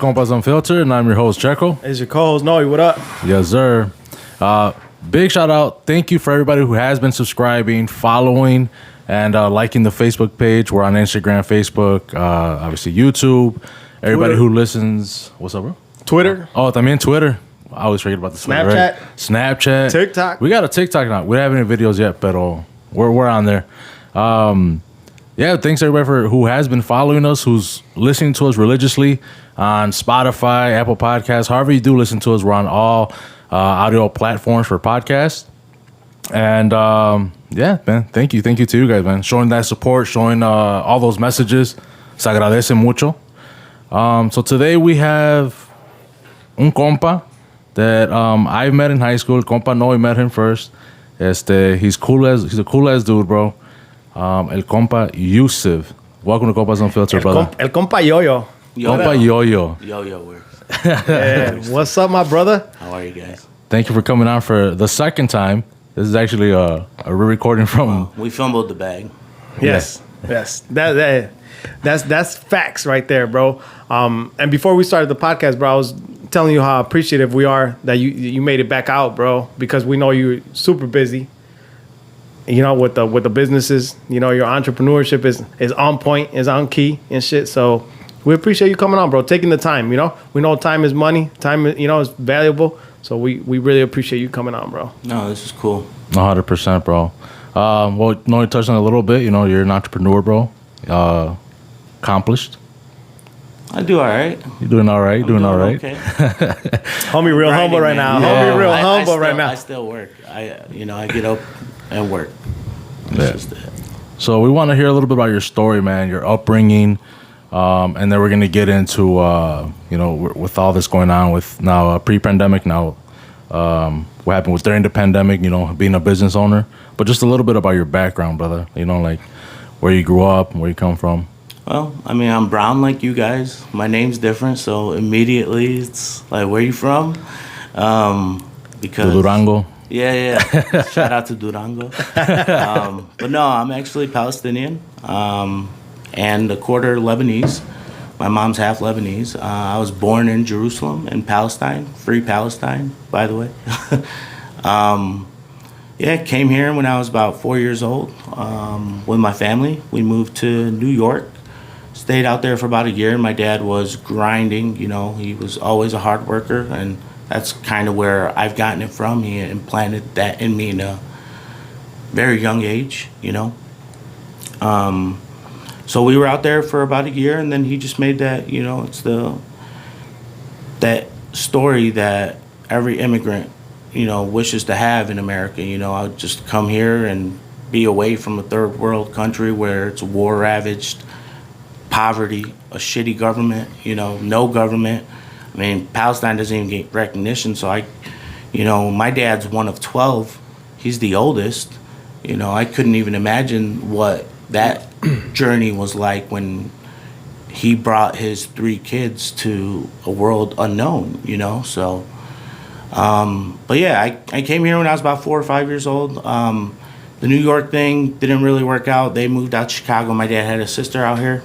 Compas Unfiltered, and I'm your host, Checo. It's your co-host, Noe. What up? Yes, sir. Big shout out. Thank you for everybody who has been subscribing, following, and liking the Facebook page. We're on Instagram, Facebook, obviously YouTube. Everybody Twitter. who listens. What's up, bro? Twitter. Oh, también Twitter. I always forget about the Twitter, Snapchat. right? Snapchat. TikTok. We got a TikTok now. We don't have any videos yet, but we're on there. Yeah, thanks everybody for who has been following us, who's listening to us religiously on Spotify, Apple Podcasts, however you do listen to us. We're on all audio platforms for podcasts. And yeah, man, thank you to you guys, man, showing that support, showing all those messages. Se agradece mucho. So today we have un compa that I met in high school. Compa Noe met him first. He's a cool ass dude, bro. El compa Yousef. Welcome to Compas Unfiltered, brother. El compa Yo-Yo. Compa Yo-Yo. Yo, works. Yeah. What's up, my brother? How are you guys? Thank you for coming on for the second time. This is actually a re-recording from... We fumbled the bag. Yes. That's facts right there, bro. And before we started the podcast, bro, I was telling you how appreciative we are that you made it back out, bro, because we know you're super busy. You know, with the businesses, you know, your entrepreneurship is on point, is on key and shit. So we appreciate you coming on, bro, taking the time. You know, we know time is money. Time, you know, is valuable. So we really appreciate you coming on, bro. No, this is cool. 100%, bro. Well, you touched on it a little bit. You know, you're an entrepreneur, bro. Accomplished. I do all right. You're doing all right. Doing all right. Okay. Homie, real humble right now. Yeah. Homie, real I humble still, right now. I still work. I get up and work. Yeah. That's just it. So we want to hear a little bit about your story, man, your upbringing, and then we're gonna get into you know, with all this going on with now pre-pandemic, now what happened with during the pandemic, you know, being a business owner, but just a little bit about your background, brother. You know, like where you grew up, where you come from. Well, I mean, I'm brown like you guys. My name's different, so immediately it's like, where you from? Because Durango. Yeah. Shout out to Durango. But no, I'm actually Palestinian and a quarter Lebanese. My mom's half Lebanese. I was born in Jerusalem, in Palestine, free Palestine, by the way. Yeah, came here when I was about 4 years old with my family. We moved to New York, stayed out there for about a year. My dad was grinding, you know, he was always a hard worker, and that's kind of where I've gotten it from. He implanted that in me in a very young age, you know. So we were out there for about a year, and then he just made that, you know, it's that story that every immigrant, you know, wishes to have in America. You know, I would just come here and be away from a third world country where it's war ravaged, poverty, a shitty government, you know, no government. I mean, Palestine doesn't even get recognition. So you know, my dad's one of 12. He's the oldest. You know, I couldn't even imagine what that journey was like when he brought his 3 kids to a world unknown, you know, so. But yeah, I came here when I was about 4 or 5 years old. The New York thing didn't really work out. They moved out to Chicago. My dad had a sister out here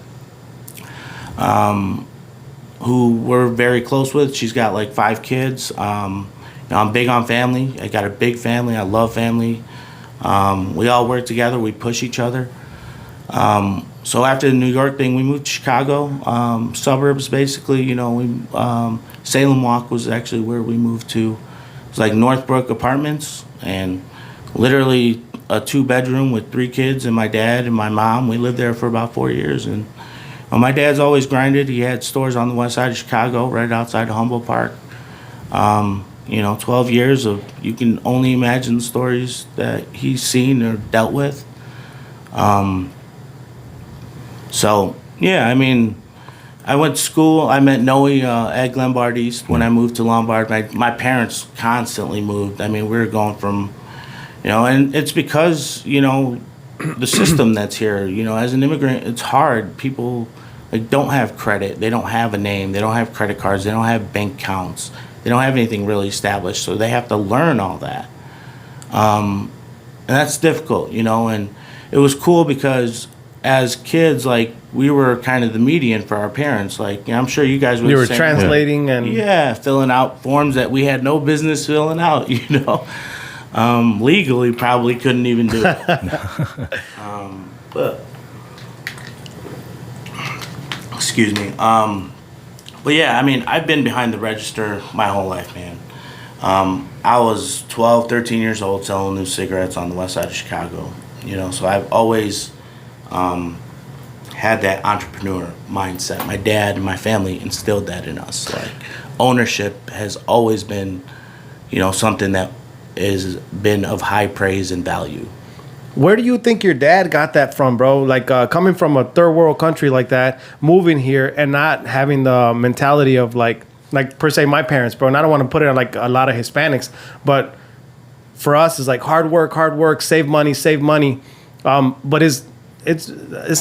who we're very close with. She's got like 5 kids. You know, I'm big on family. I got a big family. I love family. We all work together. We push each other. So after the New York thing, we moved to Chicago, suburbs basically. You know, Salem Walk was actually where we moved to. It was like Northbrook Apartments, and literally a 2-bedroom with 3 kids and my dad and my mom. We lived there for about 4 years, and my dad's always grinded. He had stores on the west side of Chicago, right outside of Humboldt Park. You know, 12 years of, you can only imagine the stories that he's seen or dealt with. So, yeah, I mean, I went to school. I met Noe at Glenbard East when I moved to Lombard. My parents constantly moved. I mean, we were going from, you know, and it's because, you know, the system that's here, you know, as an immigrant, it's hard. People like don't have credit. They don't have a name. They don't have credit cards. They don't have bank accounts. They don't have anything really established. So they have to learn all that. And that's difficult, you know, and it was cool because as kids, like we were kind of the median for our parents. Like I'm sure you guys were. You were the same. translating and filling out forms that we had no business filling out. Legally probably couldn't even do it. But excuse me. But yeah, I mean, I've been behind the register my whole life, man. I was 12, 13 years old selling new cigarettes on the west side of Chicago. So I've always had that entrepreneur mindset. My dad and my family instilled that in us. Like ownership has always been, something that has been of high praise and value. Where do you think your dad got that from, bro? Like coming from a third world country like that, moving here and not having the mentality of like per se my parents, bro. And I don't want to put it on like a lot of Hispanics, but for us it's like hard work, save money. But it's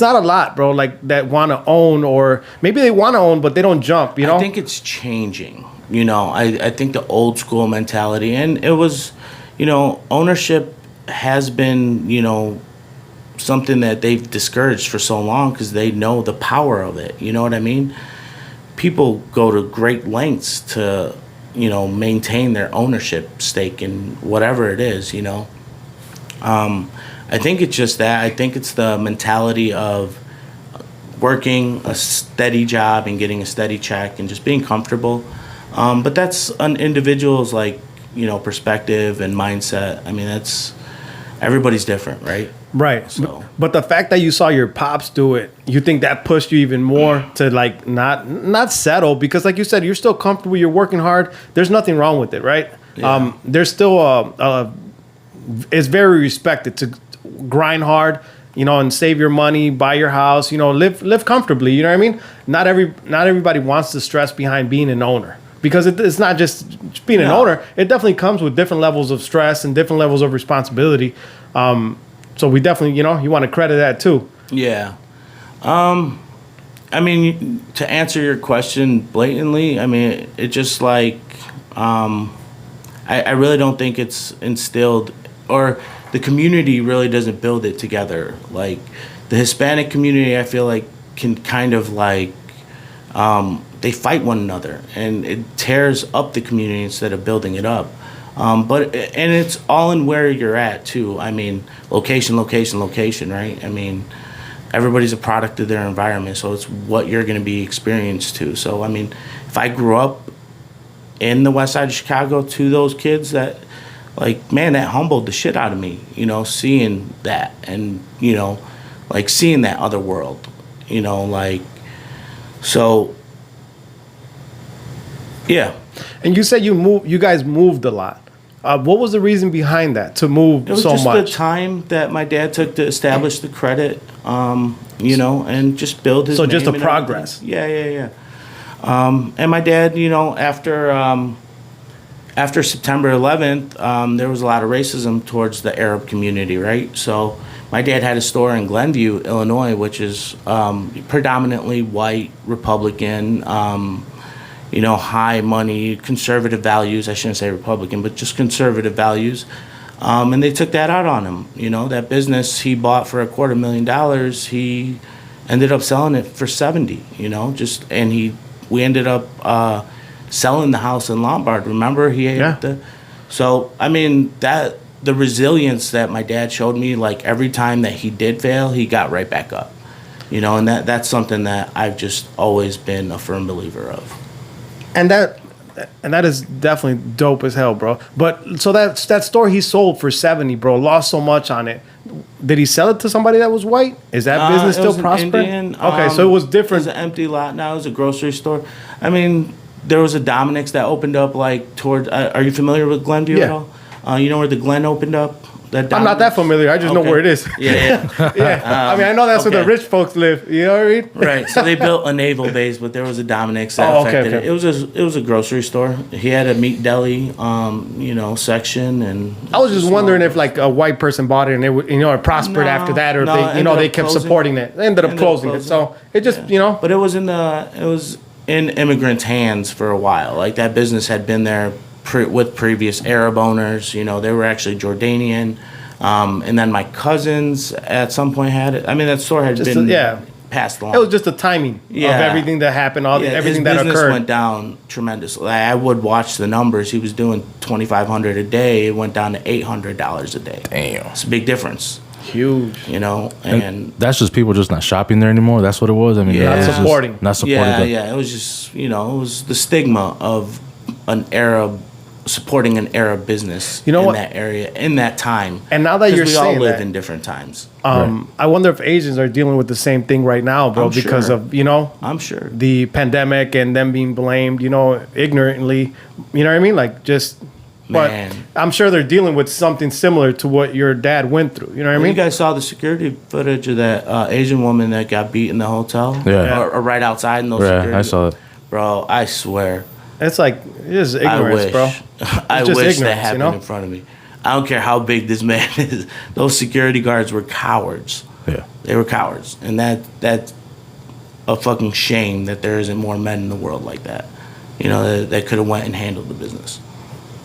not a lot, bro. Like that want to own, or maybe they want to own, but they don't jump. I think it's changing. I think the old school mentality, and it was, ownership has been, something that they've discouraged for so long because they know the power of it. You know what I mean? People go to great lengths to, maintain their ownership stake in whatever it is, I think it's just that. I think it's the mentality of working a steady job and getting a steady check and just being comfortable. But that's an individual's perspective and mindset. I mean, everybody's different, right? Right. So. But the fact that you saw your pops do it, you think that pushed you even more to not settle, because like you said, you're still comfortable, you're working hard. There's nothing wrong with it, right? Yeah. There's still it's very respected to grind hard, and save your money, buy your house, live comfortably. You know what I mean? Not everybody wants the stress behind being an owner, because it's not just being an owner. It definitely comes with different levels of stress and different levels of responsibility. So we definitely, you want to credit that too. Yeah. I mean, to answer your question blatantly, I mean, it just like, I really don't think it's instilled, or the community really doesn't build it together. Like the Hispanic community, I feel like can kind of like, they fight one another, and it tears up the community instead of building it up. And it's all in where you're at too. I mean, location, right? I mean, everybody's a product of their environment, so it's what you're going to be experienced to. So, I mean, if I grew up in the west side of Chicago to those kids, that, like, man, that humbled the shit out of me, seeing that and, seeing that other world, so, yeah. And you said you guys moved a lot. What was the reason behind that, to move so much? It was just the time that my dad took to establish the credit, and just build his name. So just the and progress. Everything. Yeah. And my dad, after September 11th, there was a lot of racism towards the Arab community, right? So my dad had a store in Glenview, Illinois, which is predominantly white, Republican, high money, conservative values. I shouldn't say Republican, but just conservative values. And they took that out on him. That business he bought for $250,000, he ended up selling it for 70, we ended up selling the house in Lombard. Remember, so I mean, that the resilience that my dad showed me, like every time that he did fail, he got right back up, and that's something that I've just always been a firm believer of. And that is definitely dope as hell, bro. But so that store he sold for 70, bro, lost so much on it. Did he sell it to somebody that was white? Is that business still prospering? Okay, so it was different. It was an empty lot. Now it's a grocery store. I mean, there was a Dominic's that opened up like toward. Are you familiar with Glenview at all? You know where the Glen opened up? I'm not that familiar. I just know where it is. Yeah. I mean, I know that's where the rich folks live. You know what I mean? Right. So they built a naval base, but there was a Dominic's that affected it. It was a grocery store. He had a meat deli, section, and I was just wondering if like a white person bought it and it prospered after that, or they kept supporting it. They ended up closing it. So it just But it was in immigrants' hands for a while. Like that business had been there with previous Arab owners. They were actually Jordanian. And then my cousins at some point had it. I mean, that store had been passed along. It was just the timing of everything that happened, everything that occurred. His business went down tremendously. I would watch the numbers. He was doing $2,500 a day. It went down to $800 a day. Damn, it's a big difference. Huge, and that's just people just not shopping there anymore. That's what it was. I mean, not supporting. It was just it was the stigma of an Arab supporting an Arab business that area in that time. And now that you're saying that, we all live in different times. I wonder if Asians are dealing with the same thing right now, bro, because of I'm sure the pandemic and them being blamed, ignorantly. You know what I mean? Like just. But I'm sure they're dealing with something similar to what your dad went through. You know what I mean? You guys saw the security footage of that Asian woman that got beat in the hotel? Yeah. Or right outside in those security. I saw it. Bro, I swear. It's like, it's ignorance, bro. I wish that happened in front of me. I don't care how big this man is. Those security guards were cowards. Yeah. They were cowards. And that's a fucking shame that there isn't more men in the world like that. That could have went and handled the business.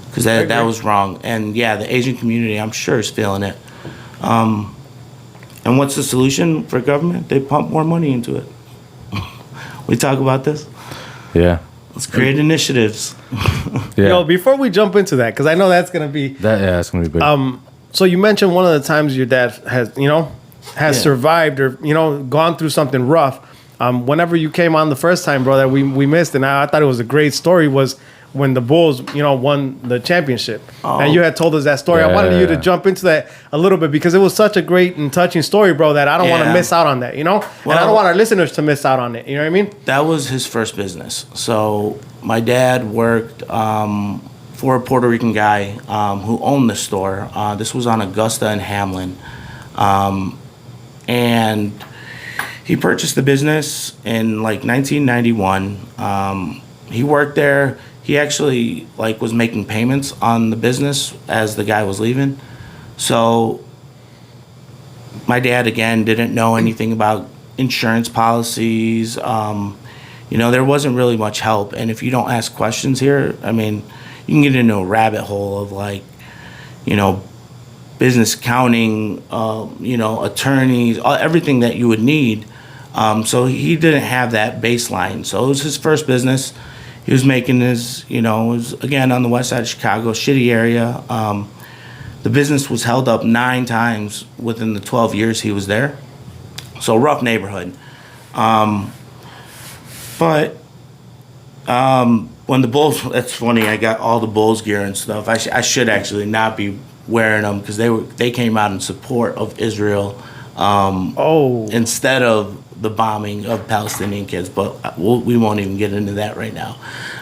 Because that was wrong. And the Asian community, I'm sure, is feeling it. And what's the solution for government? They pump more money into it. We talk about this? Yeah. Let's create initiatives. Yo, before we jump into that, because I know that's going to be... it's going to be big. So you mentioned one of the times your dad has survived or, gone through something rough. Whenever you came on the first time, bro, that we missed, and I thought it was a great story, was when the Bulls, won the championship. And you had told us that story. I wanted you to jump into that a little bit because it was such a great and touching story, bro, that I don't want to miss out on that, and I don't want our listeners to miss out on it. You know what I mean? That was his first business. So my dad worked for a Puerto Rican guy who owned the store. This was on Augusta and Hamlin. And he purchased the business in like 1991. He worked there. He actually was making payments on the business as the guy was leaving. So my dad, again, didn't know anything about insurance policies. There wasn't really much help. And if you don't ask questions here, I mean, you can get into a rabbit hole of business accounting, attorneys, everything that you would need. So he didn't have that baseline. So it was his first business. He was making his, it was, again, on the west side of Chicago, shitty area. The business was held up 9 times within the 12 years he was there. So rough neighborhood. But when the Bulls, that's funny, I got all the Bulls gear and stuff. I should actually not be wearing them because they came out in support of Israel instead of the bombing of Palestinian kids, but we won't even get into that right now.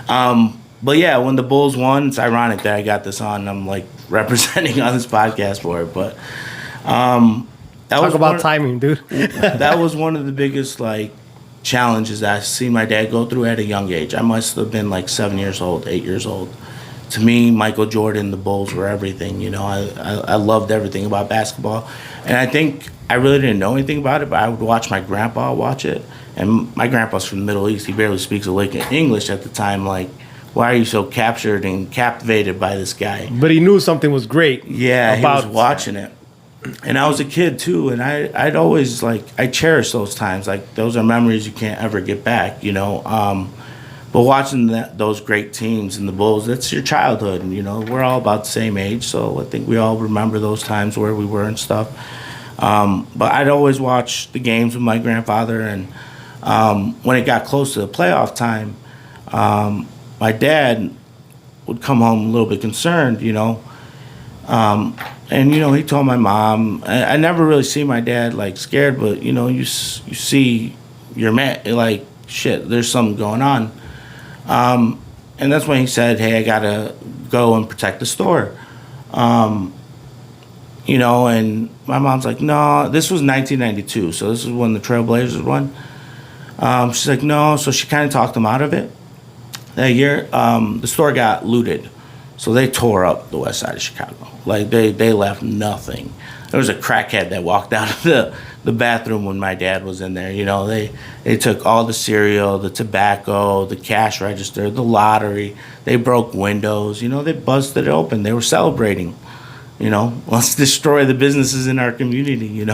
But when the Bulls won, it's ironic that I got this on. I'm representing on this podcast for it, but talk about timing, dude. That was one of the biggest challenges that I seen my dad go through at a young age. I must have been 7 years old, 8 years old. To me, Michael Jordan, the Bulls were everything. I loved everything about basketball, and I think I really didn't know anything about it, but I would watch my grandpa watch it. And my grandpa's from the Middle East. He barely speaks a lick of English at the time. Why are you so captured and captivated by this guy? But he knew something was great. Yeah, he was watching it. And I was a kid, too, and I'd always, I cherish those times. Those are memories you can't ever get back, But watching those great teams and the Bulls, that's your childhood. And, we're all about the same age, so I think we all remember those times where we were and stuff. But I'd always watch the games with my grandfather, and when it got close to the playoff time, my dad would come home a little bit concerned, and he told my mom. I never really see my dad scared, but you see your man shit. There's something going on, and that's when he said, "Hey, I gotta go and protect the store." And my mom's like, no, this was 1992, so this is when the Trailblazers won. She's like, no, so she kind of talked them out of it. That year, the store got looted, so they tore up the west side of Chicago. They left nothing. There was a crackhead that walked out of the bathroom when my dad was in there. They took all the cereal, the tobacco, the cash register, the lottery. They broke windows. They busted it open. They were celebrating. let's destroy the businesses in our community.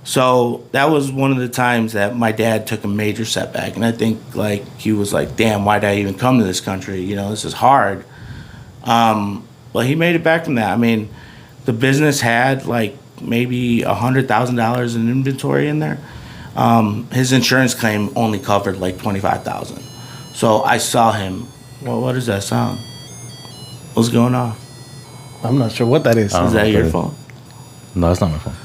So that was one of the times that my dad took a major setback, and I think like he was like, "Damn, why did I even come to this country? This is hard." But he made it back from that. I mean, the business had like maybe $100,000 in inventory in there. His insurance claim only covered like $25,000. So I saw him. Well, what is that sound? What's going on? I'm not sure what that is. Is that your phone? No, that's not my phone.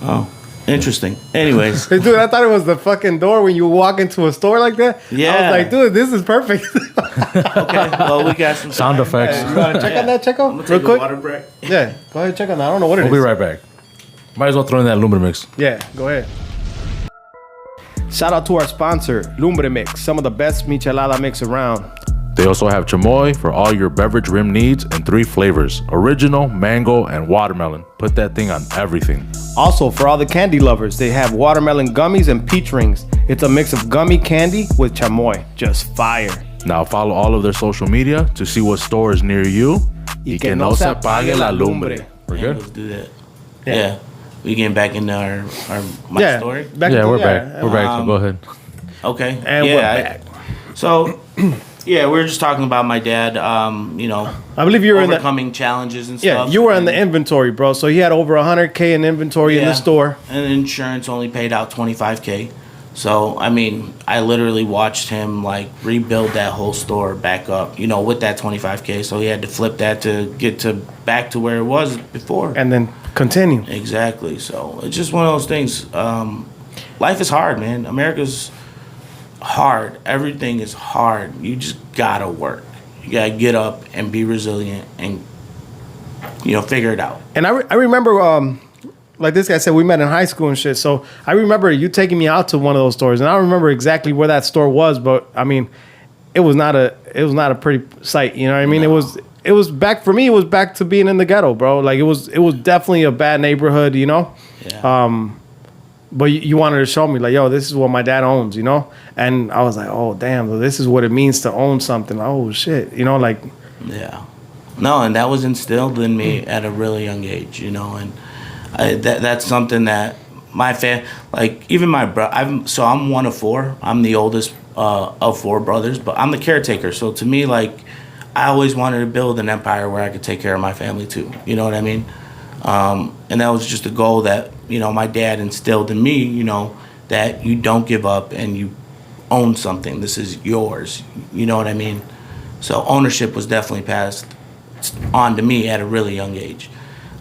Oh, interesting. Anyways. Dude, I thought it was the fucking door when you walk into a store like that. Yeah. I was like, dude, this is perfect. Okay, well, we got some Sound effects. You want to check on that, Checo? I'm going to Real take quick? a water break. Yeah, go ahead, check on that. I don't know what it is. We'll be right back. Might as well throw in that Lumber Mix. Yeah, go ahead. Shout out to our sponsor, Lumbre Mix, some of the best michelada mix around. They also have chamoy for all your beverage rim needs in 3 flavors: original, mango, and watermelon. Put that thing on everything. Also, for all the candy lovers, they have watermelon gummies and peach rings. It's a mix of gummy candy with chamoy. Just fire. Now follow all of their social media to see what store is near you. Y que no se apague la lumbre. We're good? Let's do that. Yeah. We getting back into my story? Back Yeah, to- we're back. We're back, so go ahead. Okay. And we're back. So, yeah, we were just talking about my dad, I believe you were in the overcoming challenges and Yeah, stuff. you were in the inventory, bro. So he had over 100K in inventory in the store. And insurance only paid out $25K. So, I mean, I literally watched him, like, rebuild that whole store back up, with that $25K. So he had to flip that to get back to where it was before. And then continue. Exactly. So it's just one of those things. Life is hard, man. America's hard. Everything is hard. You just gotta work. You gotta get up and be resilient and figure it out. And I remember, like this guy said, we met in high school and shit. So I remember you taking me out to one of those stores, and I don't remember exactly where that store was, but I mean, it was not a pretty sight. You know what I mean? No. It was back for me. It was back to being in the ghetto, bro. Like it was definitely a bad neighborhood, Yeah. But you wanted to show me, like, yo, this is what my dad owns, And I was like, oh, damn, this is what it means to own something. Oh, shit. Like. Yeah. No, and that was instilled in me at a really young age, and that's something that my even my brother, I'm one of 4. I'm the oldest of 4 brothers, but I'm the caretaker. So to me, like, I always wanted to build an empire where I could take care of my family too. You know what I mean? And that was just a goal that, my dad instilled in me, that you don't give up and you own something. This is yours. You know what I mean? So ownership was definitely passed on to me at a really young age.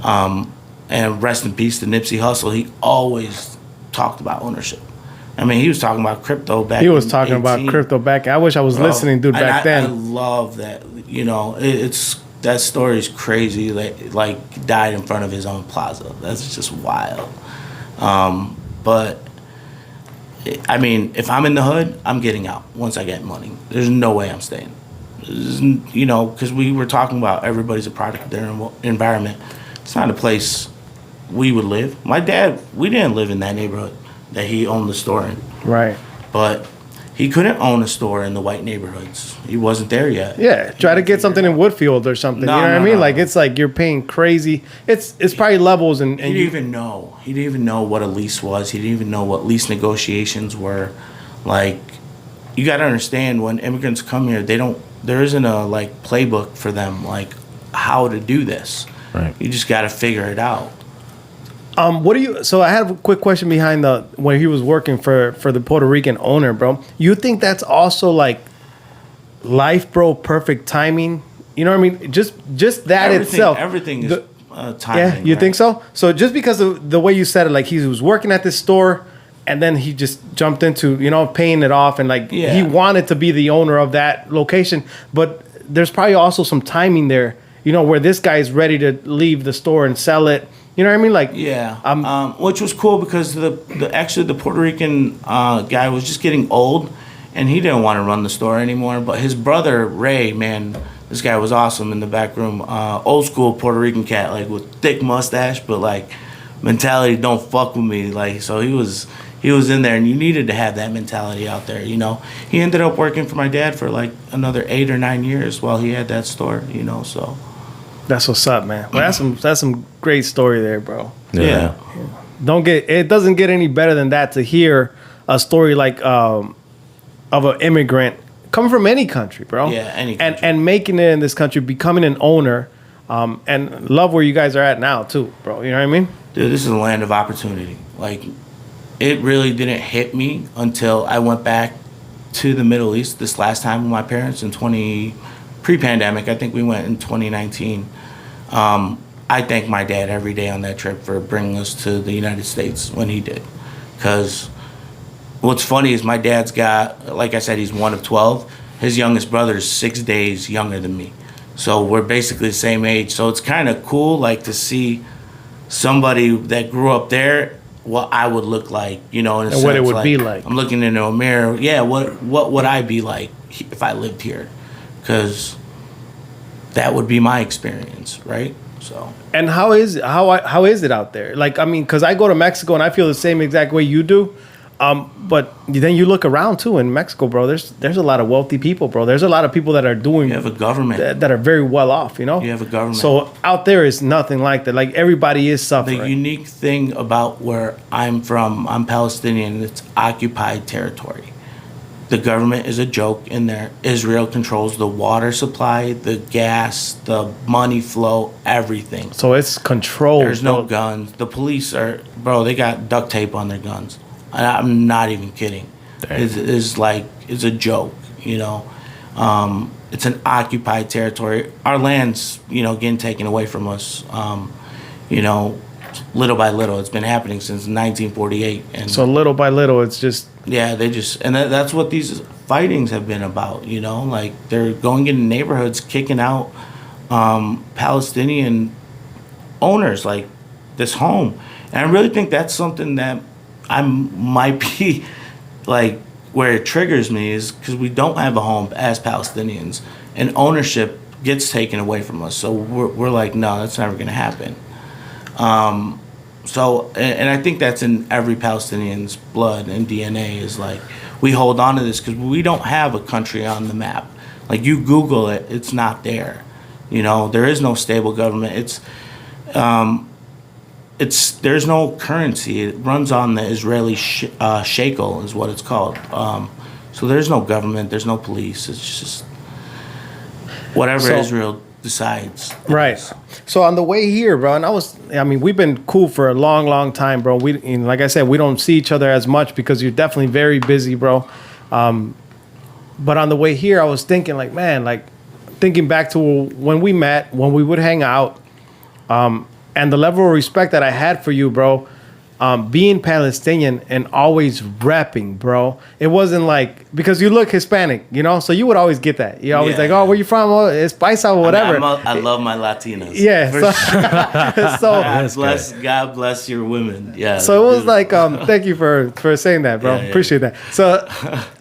And rest in peace to Nipsey Hussle. He always talked about ownership. I mean, he was talking about crypto back. He was talking about crypto back. I wish I was listening, dude, back then. I love that. It's that story is crazy. Like died in front of his own plaza. That's just wild. But I mean, if I'm in the hood, I'm getting out once I get money. There's no way I'm staying. Because we were talking about everybody's a product of their environment. It's not a place we would live. My dad, we didn't live in that neighborhood that he owned the store in. Right. But he couldn't own a store in the white neighborhoods. He wasn't there yet. Yeah, try to get something in Woodfield or something. No, you know what I no, mean? no. Like it's like you're paying crazy. It's probably levels and He didn't even know. He didn't even know what a lease was. He didn't even know what lease negotiations were. Like, you got to understand, when immigrants come here, there isn't a playbook for them, like how to do this. Right. You just got to figure it out. So I have a quick question behind when he was working for the Puerto Rican owner, bro. You think that's also like life, bro, perfect timing? You know what I mean? Just that itself. Everything is timing. Yeah, you right? think so? So just because of the way you said it, like he was working at this store and then he just jumped into, paying it off and he wanted to be the owner of that location. But there's probably also some timing there, where this guy is ready to leave the store and sell it. You know what I mean? Like, yeah. Which was cool because the Puerto Rican guy was just getting old, and he didn't want to run the store anymore. But his brother Ray, man, this guy was awesome in the back room. Old school Puerto Rican cat, like with thick mustache, but like mentality, don't fuck with me. Like, so he was in there, and you needed to have that mentality out there. He ended up working for my dad for like another 8 or 9 years while he had that store. So. That's what's up, man. Well, that's some great story there, bro. Yeah. It doesn't get any better than that to hear a story like of an immigrant coming from any country, bro. Yeah, any country. And making it in this country, becoming an owner, and love where you guys are at now too, bro. You know what I mean? Dude, this is a land of opportunity. Like, it really didn't hit me until I went back to the Middle East this last time with my parents in pre-pandemic. I think we went in 2019. I thank my dad every day on that trip for bringing us to the United States when he did. Because what's funny is my dad's got, like I said, he's one of 12. His youngest brother is 6 days younger than me. So we're basically the same age. So it's kind of cool, like, to see somebody that grew up there, what I would look like, you know, in a And sense, what it would be like. I'm looking into a mirror. Yeah, what would I be like if I lived here? Because that would be my experience, right? So. And how is it out there? Like, I mean, because I go to Mexico and I feel the same exact way you do. But then you look around too in Mexico, bro. There's a lot of wealthy people, bro. There's a lot of people that are doing. You have a government that are very well off. You know. You have a government. So out there is nothing like that. Like, everybody is suffering. The unique thing about where I'm from, I'm Palestinian. It's occupied territory. The government is a joke in there. Israel controls the water supply, the gas, the money flow, everything. So it's controlled. There's no guns. The police they got duct tape on their guns. I'm not even kidding. It's a joke, you know. It's an occupied territory. Our land's, you know, getting taken away from us, you know, little by little. It's been happening since 1948. And so little by little, it's just... Yeah, that's what these fightings have been about, you know? Like, they're going into neighborhoods, kicking out Palestinian owners, like this home. And I really think that's something that I might be, like, where it triggers me is because we don't have a home as Palestinians, and ownership gets taken away from us. So we're like, no, that's never going to happen. So, and I think that's in every Palestinian's blood and DNA is like, we hold on to this because we don't have a country on the map. Like, you Google it, it's not there. You know, there is no stable government. There's no currency. It runs on the Israeli shekel is what it's called. So there's no government. There's no police. It's just whatever Israel decides. Right. So on the way here, bro, and we've been cool for a long, long time, bro. Like I said, we don't see each other as much because you're definitely very busy, bro. But on the way here, I was thinking, like, man, like, thinking back to when we met, when we would hang out, and the level of respect that I had for you, bro, being Palestinian and always repping, bro. It wasn't like, because you look Hispanic, you know, so you would always get that. You always like, oh, where you from? Oh, it's Paisa or whatever. I love my Latinas. Yeah. God bless your women. Yeah. So it was like, thank you for saying that, bro. Yeah. Appreciate that. So,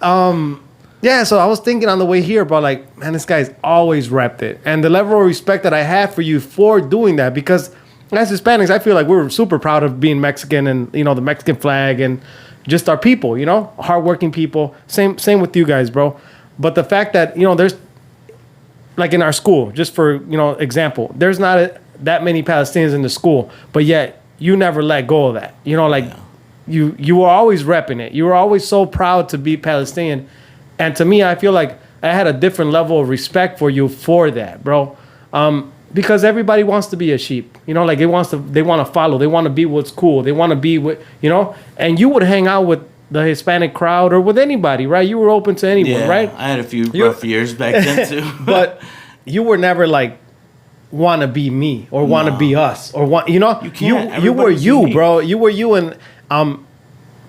so I was thinking on the way here, bro, like, man, this guy's always repped it. And the level of respect that I have for you for doing that, because as Hispanics, I feel like we're super proud of being Mexican and, you know, the Mexican flag and just our people, you know, hardworking people. Same with you guys, bro. But the fact that, you know, there's, like, in our school, just for, you know, example, there's not that many Palestinians in the school, but yet you never let go of that. You know, like, you were always repping it. You were always so proud to be Palestinian. And to me, I feel like I had a different level of respect for you for that, bro. Because everybody wants to be a sheep, you know, like they want to follow, they want to be what's cool, they want to be what, you know, and you would hang out with the Hispanic crowd or with anybody, right? You were open to anyone, right? I had a few rough years back then too. But you were never like, want to be me or want to be us or want, you know, you were you, bro. You were you. And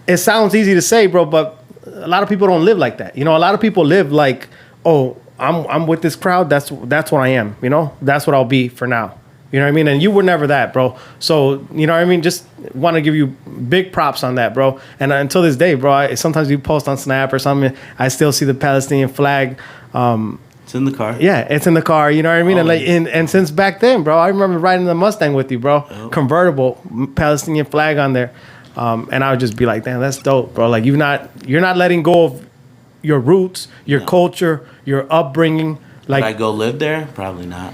it sounds easy to say, bro, but a lot of people don't live like that. You know, a lot of people live like, oh, I'm with this crowd. That's what I am. You know, that's what I'll be for now. You know what I mean? And you were never that, bro. So, you know what I mean? Just want to give you big props on that, bro. And until this day, bro, sometimes you post on Snap or something, I still see the Palestinian flag. It's in the car. Yeah, it's in the car. You know what I mean? Always. And since back then, bro, I remember riding the Mustang with you, bro. Oh. Convertible, Palestinian flag on there. And I would just be like, damn, that's dope, bro. Like, you're not letting go of your roots, your culture, your upbringing. Like, would I go live there? Probably not.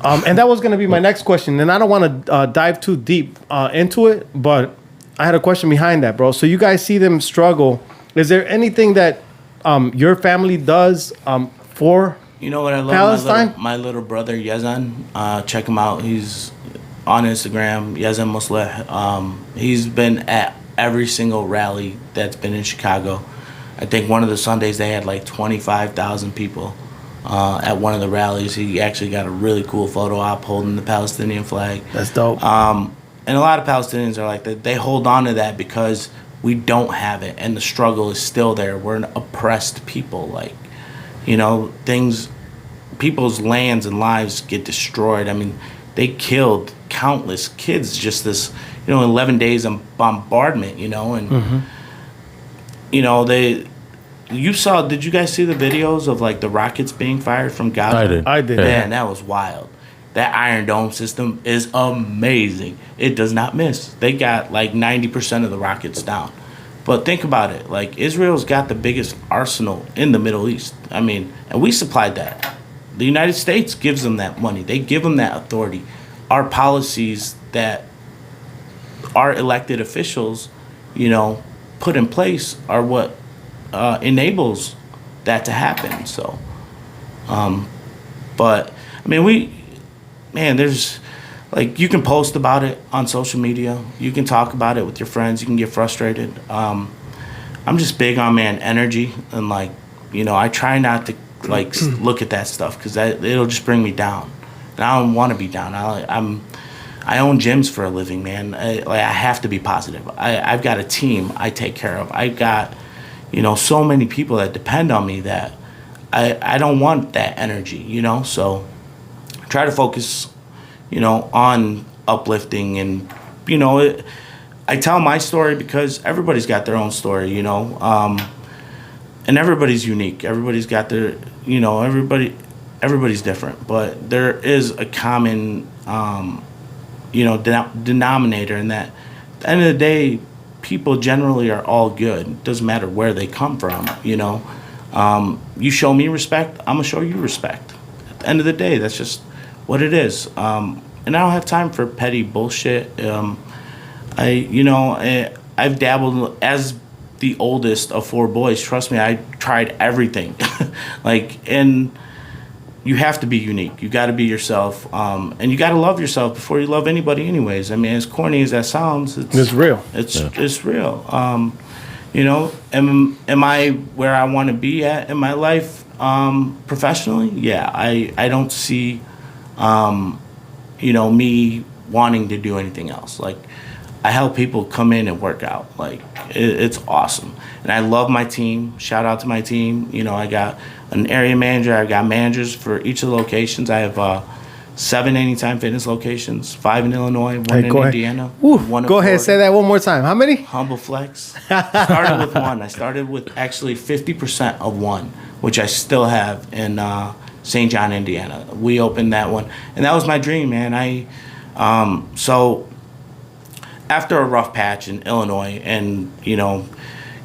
And that was going to be my next question. And I don't want to dive too deep into it, but I had a question behind that, bro. So you guys see them struggle. Is there anything that your family does for You know what I love? Palestine? My little brother, Yazan. Check him out. He's on Instagram, Yazan Musleh. He's been at every single rally that's been in Chicago. I think one of the Sundays they had like 25,000 people at one of the rallies. He actually got a really cool photo op holding the Palestinian flag. That's dope. And a lot of Palestinians are like that. They hold on to that because we don't have it, and the struggle is still there. We're an oppressed people. Like, you know, people's lands and lives get destroyed. I mean, they killed countless kids just this, 11 days of bombardment, and, you know, did you guys see the videos of like the rockets being fired from Gaza? I did. Man, that was wild. That Iron Dome system is amazing. It does not miss. They got like 90% of the rockets down. But think about it. Like, Israel's got the biggest arsenal in the Middle East. I mean, and we supplied that. The United States gives them that money. They give them that authority. Our policies that our elected officials, put in place are what enables that to happen. So, but I mean, there's like, you can post about it on social media. You can talk about it with your friends. You can get frustrated. I'm just big on energy, and like, I try not to like look at that stuff because it'll just bring me down, and I don't want to be down. I own gyms for a living, man. I have to be positive. I've got a team I take care of. I've got, so many people that depend on me that I don't want that energy, So try to focus, on uplifting and, I tell my story because everybody's got their own story, and everybody's unique. Everybody's got their, everybody's different, but there is a common, denominator in that. At the end of the day, people generally are all good. It doesn't matter where they come from, You show me respect, I'm gonna show you respect. At the end of the day, that's just what it is. And I don't have time for petty bullshit. I've dabbled as the oldest of 4 boys. Trust me, I tried everything. And you have to be unique. You got to be yourself, and you got to love yourself before you love anybody. Anyways, I mean, as corny as that sounds, it's real. It's real. Am I where I want to be at in my life professionally? Yeah, I don't see, me wanting to do anything else. Like, I help people come in and work out. Like, it's awesome. And I love my team. Shout out to my team. I got an area manager. I've got managers for each of the locations. I have 7 Anytime Fitness locations, 5 in Illinois, 1 in Indiana. One in Go ahead, say that one more time. How many? Humble flex. Started with 1. I started with actually 50% of 1, which I still have in St. John, Indiana. We opened that one. And that was my dream, man. So after a rough patch in Illinois and,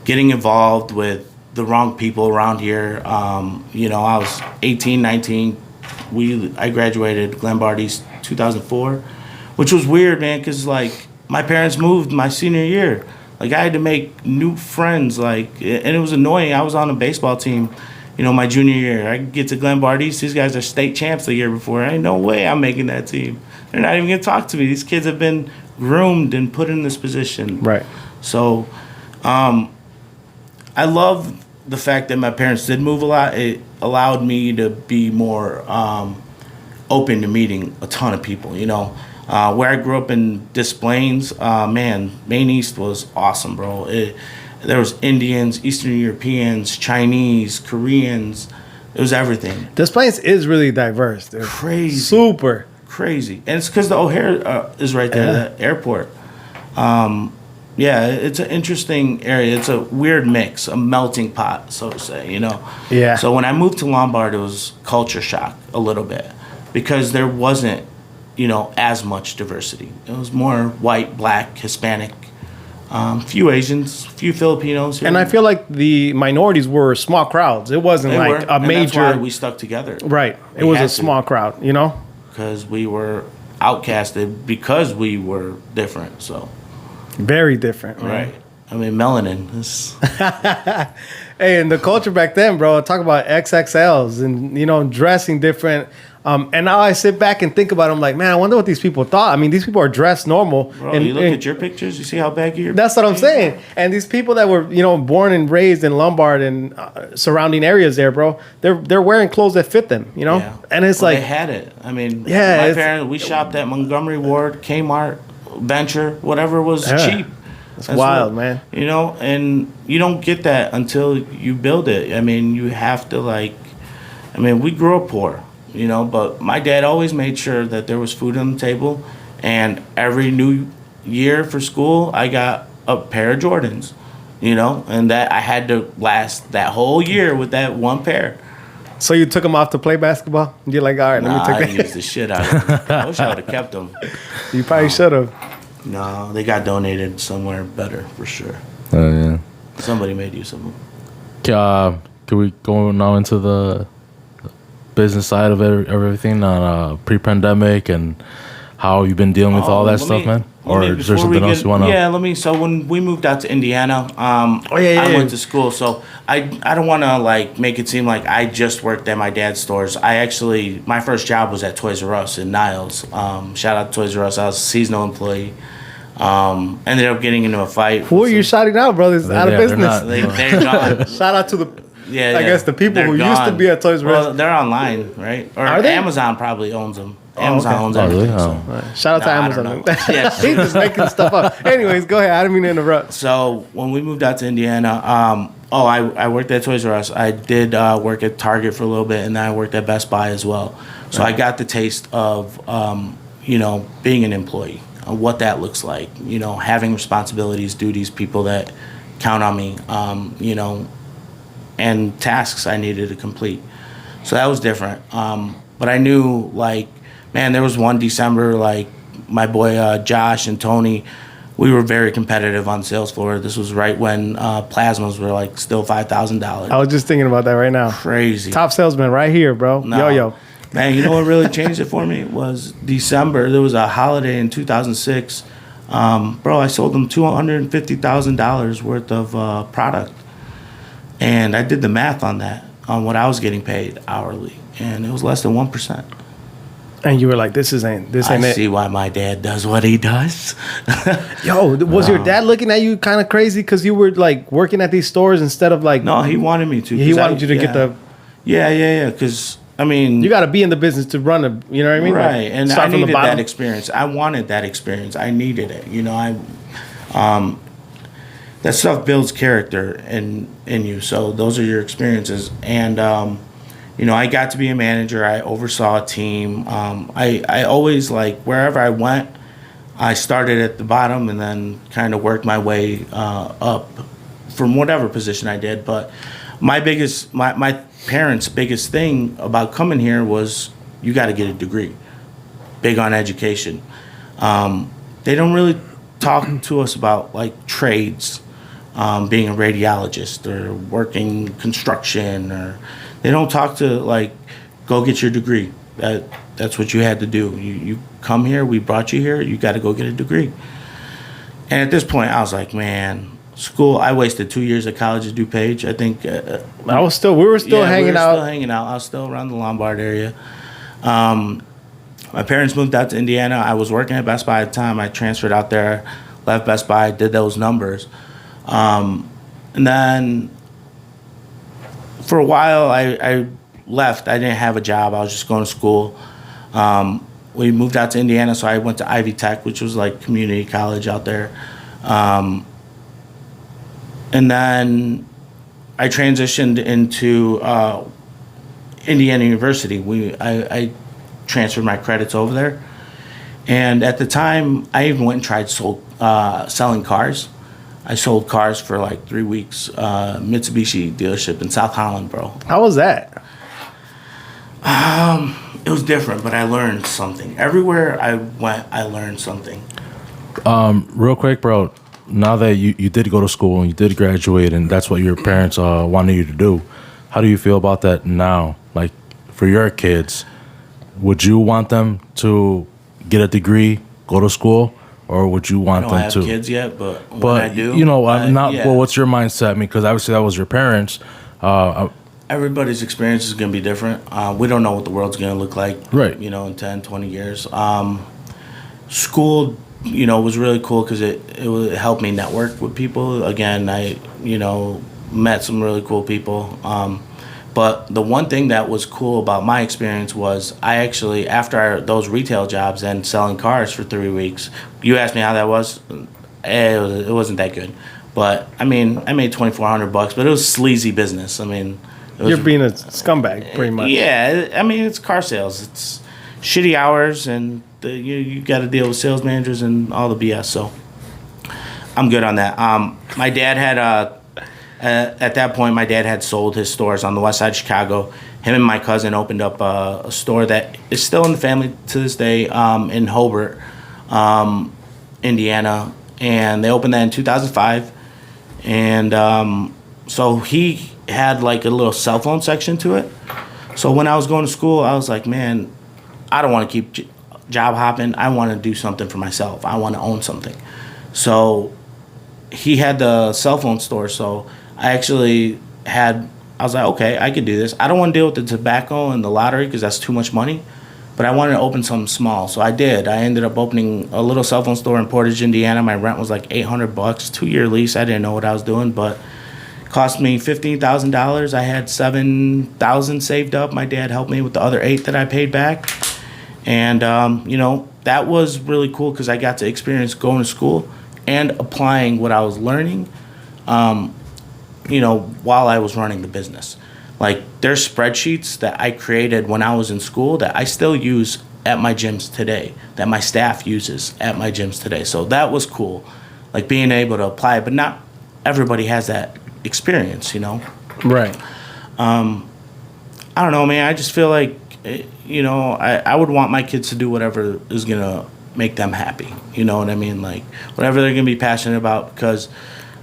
getting involved with the wrong people around here, I was 18, 19. I graduated Glen Bardy's 2004, which was weird, man, because, like, my parents moved my senior year. Like, I had to make new friends, like, and it was annoying. I was on a baseball team, my junior year. I get to Glen Bardy's. These guys are state champs the year before. Ain't no way I'm making that team. They're not even going to talk to me. These kids have been groomed and put in this position. Right. So, I love the fact that my parents did move a lot. It allowed me to be more open to meeting a ton of people, Where I grew up in Des Plaines, Maine East was awesome, bro. There was Indians, Eastern Europeans, Chinese, Koreans. It was everything. This place is really diverse, dude. Crazy. Super. Crazy. And it's because the O'Hare is right there, the airport. Yeah, it's an interesting area. It's a weird mix, a melting pot, so to say, Yeah. So when I moved to Lombard, it was culture shock a little bit because there wasn't, as much diversity. It was more white, black, Hispanic, few Asians, few Filipinos. And I feel like the minorities were small crowds. It wasn't They like were, a and major. that's why we stuck together. Right. It We was had a to. small crowd, because we were outcasted because we were different. So Very different, man. right. I mean, melanin is Hey, and the culture back then, bro, talk about XXLs and, dressing different. And now I sit back and think about it. I'm like, man, I wonder what these people thought. I mean, these people are dressed normal. bro. and, You look and at your pictures, you see how baggy your. that's what I'm saying. And these people that were, born and raised in Lombard and surrounding areas there, bro, they're wearing clothes that fit them, Yeah. And it's Well, like, they had it. I mean, Yeah, my it's- parents, we shopped at Montgomery Ward, Kmart, Venture, whatever was Yeah. cheap. It's wild, man. And you don't get that until you build it. I mean, you have to we grew up poor, but my dad always made sure that there was food on the table, and every new year for school, I got a pair of Jordans, and that I had to last that whole year with that one pair. So you took them off to play basketball? You're like, all right, Nah, let I me take used the shit out of them. I wish I would have kept them. that. You probably should have. No, they got donated somewhere better for sure. Yeah. Somebody made use of them. Can we go now into the business side of everything on pre-pandemic and how you've been dealing with all that stuff, man? Or is there something else you want to? Yeah, so when we moved out to Indiana, yeah. I went to school. So I don't want to make it seem like I just worked at my dad's stores. My first job was at Toys R Us in Niles. Shout out to Toys R Us. I was a seasonal employee. Ended up getting into a fight. Who are you shouting out, brothers? Out of they're business. not. They're gone. Shout out to the, Yeah, I guess the people They're who used to gone. be at Toys R Us. Well, they're online, right? Or Are they? Amazon probably owns them. Amazon okay. owns Oh, really? everything. Oh. So. Shout out Nah, I to don't Amazon. know. Yeah. He's just making stuff up. Anyways, go ahead. I didn't mean to interrupt. So when we moved out to Indiana, I worked at Toys R Us. I did work at Target for a little bit, and then I worked at Best Buy as well. So I got the taste of, being an employee, what that looks like, having responsibilities, duties, people that count on me, and tasks I needed to complete. So that was different. But I knew, there was one December, my boy Josh and Tony, we were very competitive on the sales floor. This was right when plasmas were still $5,000. I was just thinking about that right now. Crazy. Top salesman right here, bro. No. Yo. Man, you know what really changed it for me was December. There was a holiday in 2006. Bro, I sold them $250,000 worth of product. And I did the math on that, on what I was getting paid hourly. And it was less than 1%. And you were like, this ain't I it. see why my dad does what he does. Yo, was your dad looking at you kind of crazy because you were working at these stores instead of No, he wanted me to. he wanted you to get the. Yeah. Because, You got to be in the business to run you know what I mean? Right, and start I from the needed bottom. that experience. I wanted that experience. I needed it. That stuff builds character in you. So those are your experiences. And I got to be a manager. I oversaw a team. I always wherever I went, I started at the bottom and then kind of worked my way up from whatever position I did. But my parents' biggest thing about coming here was you got to get a degree. Big on education. They don't really talk to us about trades, being a radiologist or working construction, or they don't talk to go get your degree. That's what you had to do. You come here, we brought you here, you got to go get a degree. And at this point, I was like, man, school. I wasted 2 years at college at DuPage. I think we were still hanging out. Still hanging out. I was still around the Lombard area. My parents moved out to Indiana. I was working at Best Buy at the time. I transferred out there, left Best Buy, did those numbers. And then for a while, I left. I didn't have a job. I was just going to school. We moved out to Indiana, so I went to Ivy Tech, which was community college out there. And then I transitioned into Indiana University. I transferred my credits over there. And at the time, I even went and tried selling cars. I sold cars for 3 weeks. Mitsubishi dealership in South Holland, bro. How was that? It was different, but I learned something. Everywhere I went, I learned something. Real quick, bro. Now that you did go to school and you did graduate, and that's what your parents wanted you to do, how do you feel about that now? For your kids, would you want them to get a degree, go to school, or would you want I don't them have to? kids yet, but when But I do, you know, I'm not. yeah. Well, what's your mindset? I mean, because obviously that was your parents. Everybody's experience is going to be different. We don't know what the world's going to look like, Right. you know, in 10, 20 years. School, you know, was really cool because it helped me network with people. Again, I, you know, met some really cool people. But the one thing that was cool about my experience was I actually, after those retail jobs and selling cars for 3 weeks, you asked me how that was. It wasn't that good. But, I mean, I made $2,400, but it was sleazy business. I mean, it was, You're being a scumbag, pretty much. yeah, I mean, it's car sales. It's shitty hours, and you got to deal with sales managers and all the BS. So I'm good on that. My dad had at that point, my dad had sold his stores on the west side of Chicago. Him and my cousin opened up a store that is still in the family to this day in Hobart, Indiana, and they opened that in 2005. And so he had like a little cell phone section to it. So when I was going to school, I was like, man, I don't want to keep job hopping. I want to do something for myself. I want to own something. So he had the cell phone store. So I was like, okay, I could do this. I don't want to deal with the tobacco and the lottery because that's too much money. But I wanted to open something small. So I did. I ended up opening a little cell phone store in Portage, Indiana. My rent was like $800, 2-year lease. I didn't know what I was doing, but cost me $15,000. I had $7,000 saved up. My dad helped me with the other $8,000 that I paid back. And, you know, that was really cool because I got to experience going to school and applying what I was learning, you know, while I was running the business. Like, there's spreadsheets that I created when I was in school that I still use at my gyms today, that my staff uses at my gyms today. So that was cool, like being able to apply it, but not everybody has that experience, you know? Right. I don't know, man. I just feel like, you know, I would want my kids to do whatever is going to make them happy. You know what I mean? Like, whatever they're going to be passionate about, because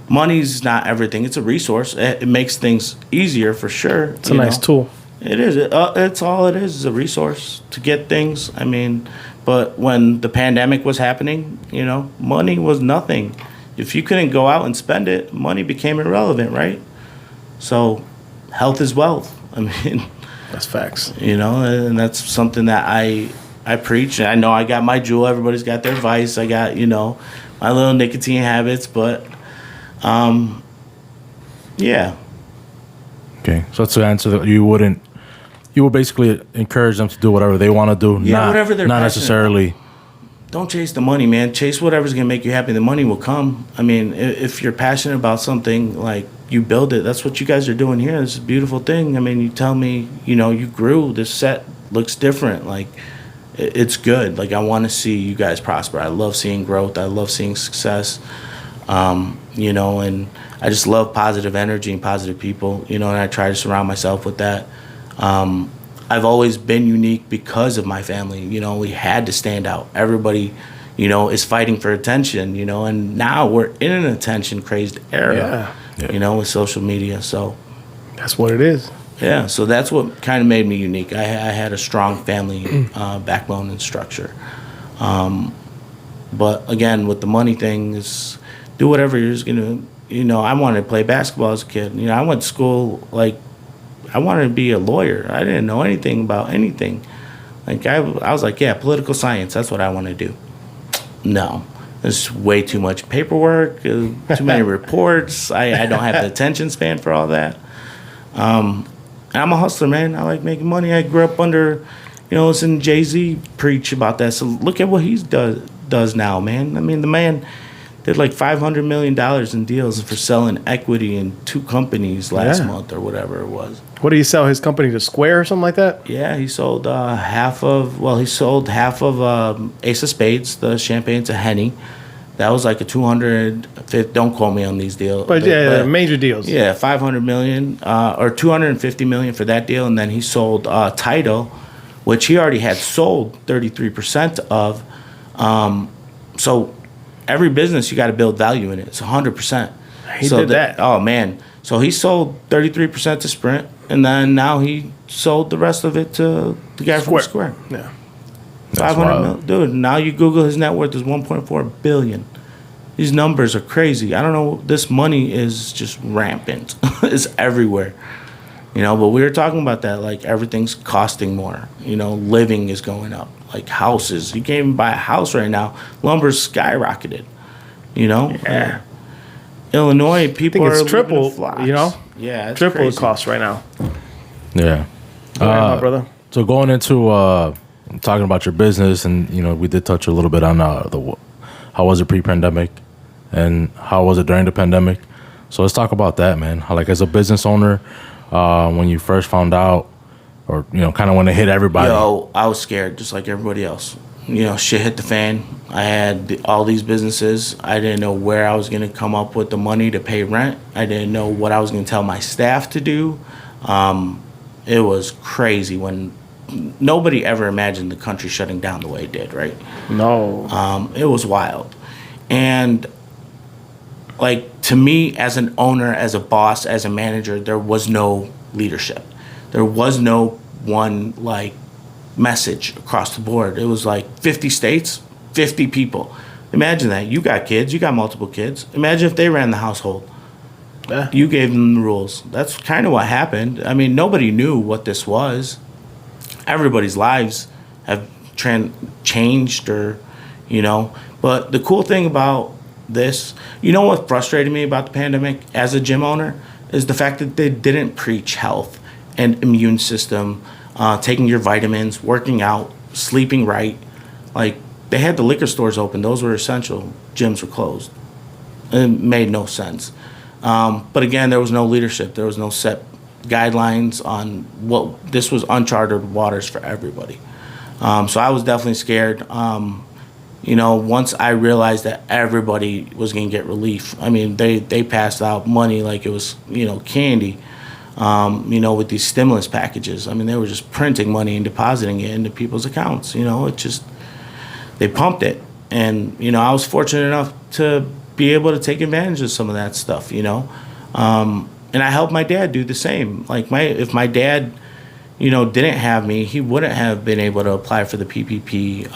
money's not everything. It's a resource. It makes things easier for sure. It's a nice tool. It is. It's all it is a resource to get things. I mean, but when the pandemic was happening, you know, money was nothing. If you couldn't go out and spend it, money became irrelevant, right? So health is wealth. I mean, That's facts. you know, and that's something that I preach. I know I got my jewel. Everybody's got their vice. I got, you know, my little nicotine habits, but yeah. Okay, so that's the answer that you would basically encourage them to do whatever they want to do, Yeah, not, whatever they're not passionate necessarily. Don't chase the money, man. Chase whatever's gonna make you happy. The money will come. I mean, if you're passionate about something, like, you build it. That's what you guys are doing here. This is a beautiful thing. I mean, you tell me, you know, you grew. This set looks different. Like, it's good. Like, I want to see you guys prosper. I love seeing growth. I love seeing success. You know, and I just love positive energy and positive people, you know, and I try to surround myself with that. I've always been unique because of my family. You know, we had to stand out. Everybody, you know, is fighting for attention, you know, and now we're in an attention-crazy era, you know, with social media. So That's what it is. yeah, so that's what kind of made me unique. I had a strong family backbone and structure. But again, with the money thing, is do whatever you're just gonna. You know, I wanted to play basketball as a kid. You know, I went to school, like, I wanted to be a lawyer. I didn't know anything about anything. Like, I was like, yeah, political science. That's what I want to do. No, there's way too much paperwork, too many reports. I don't have the attention span for all that. And I'm a hustler, man. I like making money. I grew up under, you know, listening to Jay-Z preach about that. So look at what he does now, man. I mean, the man did like $500 million in deals for selling equity in 2 companies last month or whatever it was. What did he sell his company to, Square or something like that? Yeah, he sold half of Ace of Spades, the champagne, to Henny. That was like a 250. Don't quote me on these deals. But yeah, major deals. Yeah, 500 million or 250 million for that deal, and then he sold Tidal, which he already had sold 33% of. So every business, you got to build value in it. It's 100%. He did that. Oh man, So he sold 33% to Sprint, and then now he sold the rest of it to the guy from Square. Yeah. 500 million. Dude, now you Google his net worth is 1.4 billion. These numbers are crazy. I don't know. This money is just rampant. It's everywhere. But we were talking about that. Like, everything's costing more. Living is going up. Like, houses. You can't even buy a house right now. Lumber's skyrocketed. Yeah. Illinois, people are triple, Yeah, it's triple crazy. the cost right now. Yeah. My brother. So going into talking about your business, and we did touch a little bit on how was it pre-pandemic, and how was it during the pandemic. So let's talk about that, man. How, like, as a business owner, when you first found out, or kind of when it hit everybody. I was scared, just like everybody else. Shit hit the fan. I had all these businesses. I didn't know where I was going to come up with the money to pay rent. I didn't know what I was going to tell my staff to do. It was crazy when nobody ever imagined the country shutting down the way it did, right? No. It was wild. And, like, to me, as an owner, as a boss, as a manager, there was no leadership. There was no one, like, message across the board. It was like 50 states, 50 people. Imagine that. You got kids. You got multiple kids. Imagine if they ran the household. Yeah. You gave them the rules. That's kind of what happened. I mean, nobody knew what this was. Everybody's lives have changed, or, But the cool thing about this, what frustrated me about the pandemic as a gym owner, is the fact that they didn't preach health and immune system, taking your vitamins, working out, sleeping right. Like, they had the liquor stores open. Those were essential. Gyms were closed. It made no sense. But again, there was no leadership. There was no set guidelines on this was uncharted waters for everybody. So I was definitely scared. Once I realized that everybody was going to get relief, I mean, they passed out money like it was, candy. With these stimulus packages. I mean, they were just printing money and depositing it into people's accounts. They pumped it. And, I was fortunate enough to be able to take advantage of some of that stuff, and I helped my dad do the same. Like, if my dad, didn't have me, he wouldn't have been able to apply for the PPP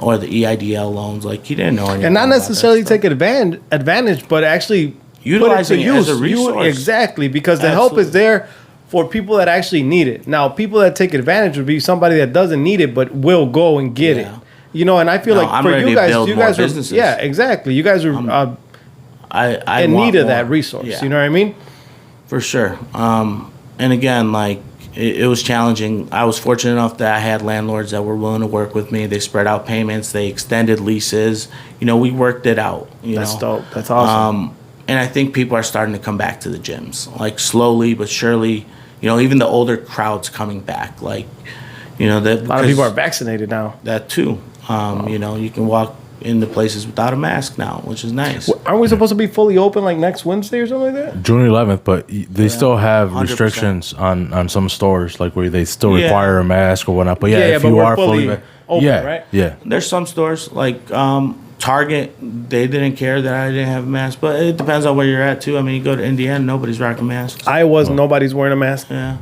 or the EIDL loans. Like, he didn't know anything. And not necessarily take advantage, but actually utilizing it as a use. resource. Exactly, because the help is there for people that actually need it. Now, people that take advantage would be somebody that doesn't need it but will go and get it. And I feel like I'm for ready you to guys, build more businesses. Yeah, exactly. You guys are I in want need of more. that resource. Yeah. You know what I mean? For sure. And again, like, it was challenging. I was fortunate enough that I had landlords that were willing to work with me. They spread out payments. They extended leases. We worked it out. That's dope. That's awesome. And I think people are starting to come back to the gyms, like, slowly but surely. Even the older crowd's coming back. Like, a lot of people are vaccinated now. That too. You can walk into places without a mask now, which is nice. Aren't we supposed to be fully open like next Wednesday or something like that? June 11th, but they still have 100%. restrictions on some stores, like where they still Yeah. require a mask or whatnot. But if but you we're are fully open, right? Yeah. There's some stores like Target. They didn't care that I didn't have a mask, but it depends on where you're at too. I mean, you go to Indiana, nobody's rocking masks. Nobody's wearing a mask. Yeah,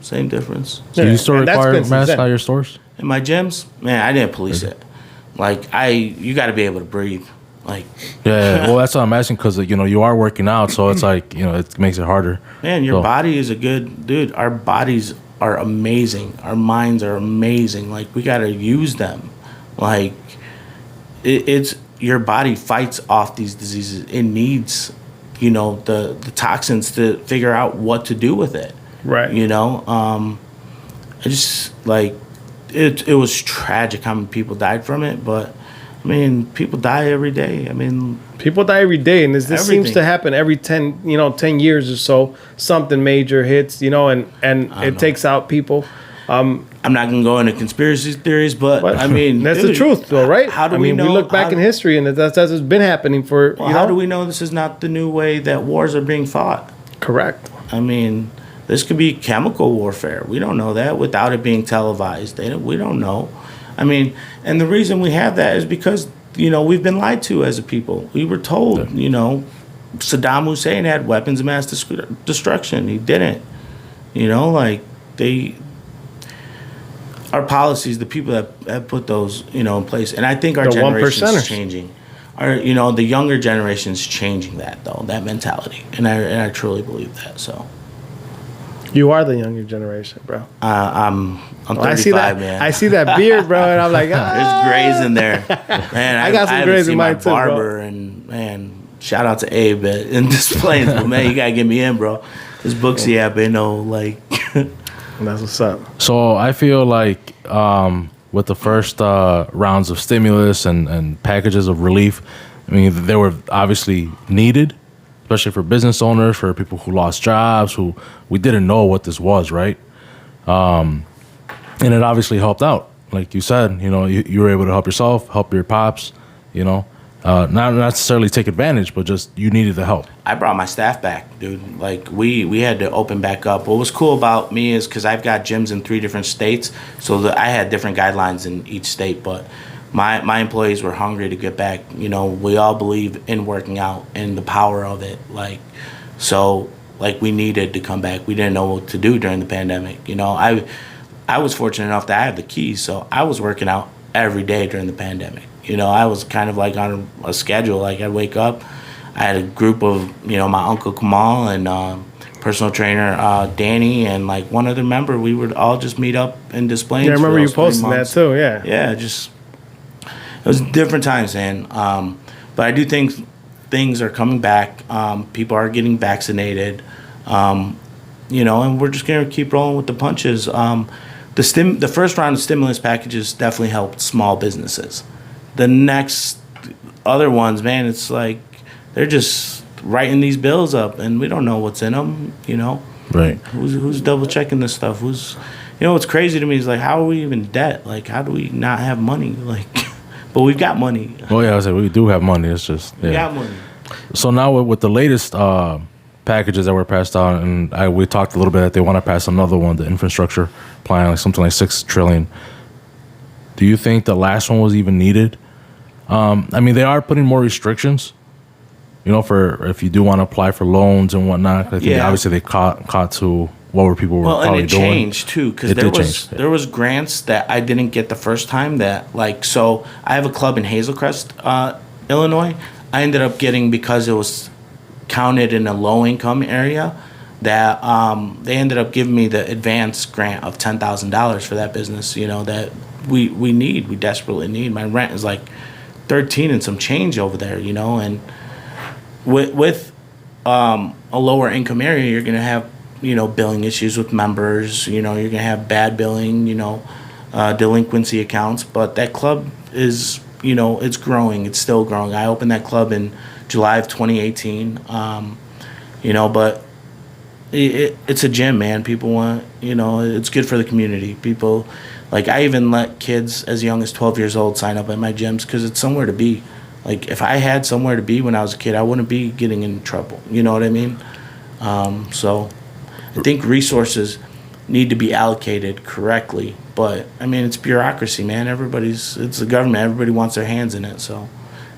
same difference. So you still And that's require been since masks then. at your stores? In my gyms, man, I didn't police it. Like, you got to be able to breathe. Like, Yeah. Well, that's what I'm asking, because you are working out, so it's like it makes it harder. man, your So- body is a good dude. Our bodies are amazing. Our minds are amazing. Like, we got to use them. Like, it's your body fights off these diseases. It needs, the toxins to figure out what to do with it. Right. I just, like, it was tragic how many people died from it, but I mean, people die every day. I mean, People die every day, and this seems Everything. to happen every 10 years or so. Something major hits, and it takes out people. I'm not gonna go into conspiracy theories, but But I mean, that's dude, the truth, though, right? How do we know? We look back in history, and that's what's been happening for. How do we know this is not the new way that wars are being fought? Correct. I mean, this could be chemical warfare. We don't know that without it being televised. We don't know. I mean, and the reason we have that is because we've been lied to as a people. We were told, Saddam Hussein had weapons of mass destruction. He didn't. You know, like our policies, the people that have put those, you know, in place, and I think our generation is changing. The younger generation's changing that though, that mentality, and I truly believe that. So, you are the younger generation, bro. I'm 35, I see that, man. I see that beard, bro, and I'm like, there's grays in there, man. I got some grays in mine too, barber, bro. And man, shout out to Abe in this place, but man, you gotta get me in, bro. This Booksy app, you know, like. That's what's up. So I feel like with the first rounds of stimulus and packages of relief, I mean, they were obviously needed, especially for business owners, for people who lost jobs, who we didn't know what this was, right? And it obviously helped out. Like you said, you know, you were able to help yourself, help your pops, you know. Not necessarily take advantage, but just you needed the help. I brought my staff back, dude. Like we had to open back up. What was cool about me is because I've got gyms in 3 different states, so I had different guidelines in each state. But my employees were hungry to get back. You know, we all believe in working out and the power of it. Like, so like we needed to come back. We didn't know what to do during the pandemic. You know, I was fortunate enough that I had the keys, so I was working out every day during the pandemic. You know, I was kind of like on a schedule. Like I'd wake up, I had a group of, you know, my uncle Kamal and personal trainer Danny and like one other member. We would all just meet up in Displays. Yeah, I remember you posting that too. Yeah. Yeah, just it was different times, man. But I do think things are coming back. People are getting vaccinated. You know, and we're just gonna keep rolling with the punches. The first round of stimulus packages definitely helped small businesses. The next other ones, man, it's like they're just writing these bills up, and we don't know what's in them. You know, right? Who's double checking this stuff? You know, what's crazy to me is like, how are we even in debt? Like, how do we not have money? Like, but we've got money. Oh yeah, I said we do have money. It's just we got money. So now with the latest packages that were passed out, and we talked a little bit that they want to pass another one, the infrastructure plan, like something like $6 trillion. Do you think the last one was even needed? I mean, they are putting more restrictions, you know, for if you do want to apply for loans and whatnot. I think obviously they caught to what people were probably doing. Well, and it changed too, because there was grants that I didn't get the first time that, like, so I have a club in Hazelcrest, Illinois. I ended up getting, because it was counted in a low-income area, that they ended up giving me the advance grant of $10,000 for that business, you know, that we desperately need. My rent is like 13 and some change over there, you know, and with a lower income area, you're going to have, you know, billing issues with members, you know, you're going to have bad billing, you know, delinquency accounts, but that club is, you know, it's growing, it's still growing. I opened that club in July of 2018, you know, but it's a gym, man. People want, you know, it's good for the community. People, like, I even let kids as young as 12 years old sign up at my gyms because it's somewhere to be. Like, if I had somewhere to be when I was a kid, I wouldn't be getting in trouble. You know what I mean? So I think resources need to be allocated correctly. But, I mean, it's bureaucracy, man. It's the government. Everybody wants their hands in it. So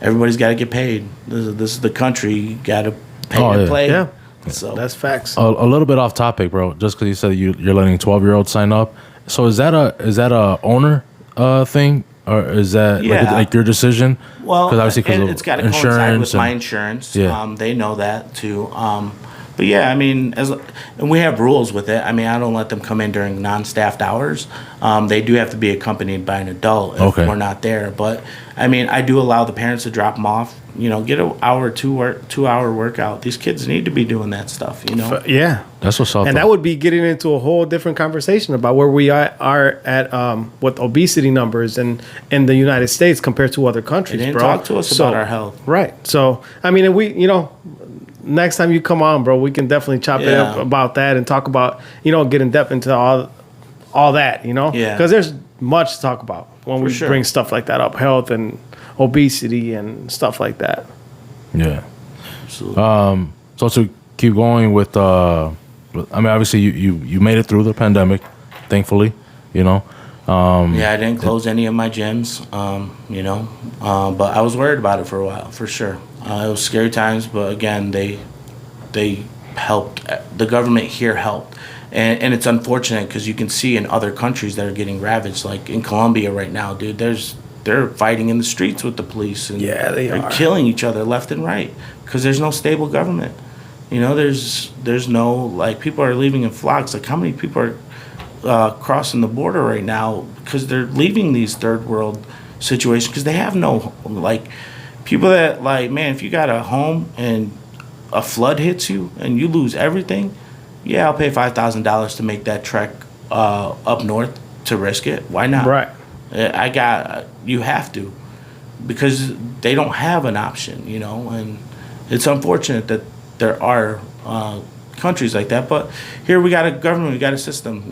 everybody's got to get paid. This is the country. You got to pay to play. Yeah. So that's facts. A little bit off topic, bro. Just because you said you're letting 12-year-olds sign up. So is that a owner thing, or is that like your decision? Well, obviously it's got to coincide with my insurance. Yeah. They know that too. But yeah, I mean, and we have rules with it. I mean, I don't let them come in during non-staffed hours. They do have to be accompanied by an adult if we're not there. But I mean, I do allow the parents to drop them off. You know, get an hour, 2-hour workout. These kids need to be doing that stuff. You know. Yeah, that's what's up. And that would be getting into a whole different conversation about where we are at with obesity numbers in the United States compared to other countries. They didn't bro. talk to us about our health. Right. So I mean, you know. Next time you come on, bro, we can definitely chop it up about that and talk about, you know, get in depth into all that, you know? Yeah. Because there's much to talk about when we bring stuff like that up, health and obesity and stuff like that. Yeah. Absolutely. So to keep going with, I mean, obviously you made it through the pandemic, thankfully, you know. Yeah, I didn't close any of my gyms, but I was worried about it for a while, for sure. It was scary times, but again, they helped. The government here helped. And it's unfortunate because you can see in other countries that are getting ravaged, like in Colombia right now, dude, they're fighting in the streets with the police. And Yeah, they're killing each other left and right because there's no stable government. There's no, like, people are leaving in flocks. Like, how many people are crossing the border right now because they're leaving these third world situations because they have no, like, people that, like, man, if you got a home and a flood hits you and you lose everything, yeah, I'll pay $5,000 to make that trek up north to risk it. Why not? Right. You have to, because they don't have an option, and it's unfortunate that there are countries like that. But here we got a government, we got a system,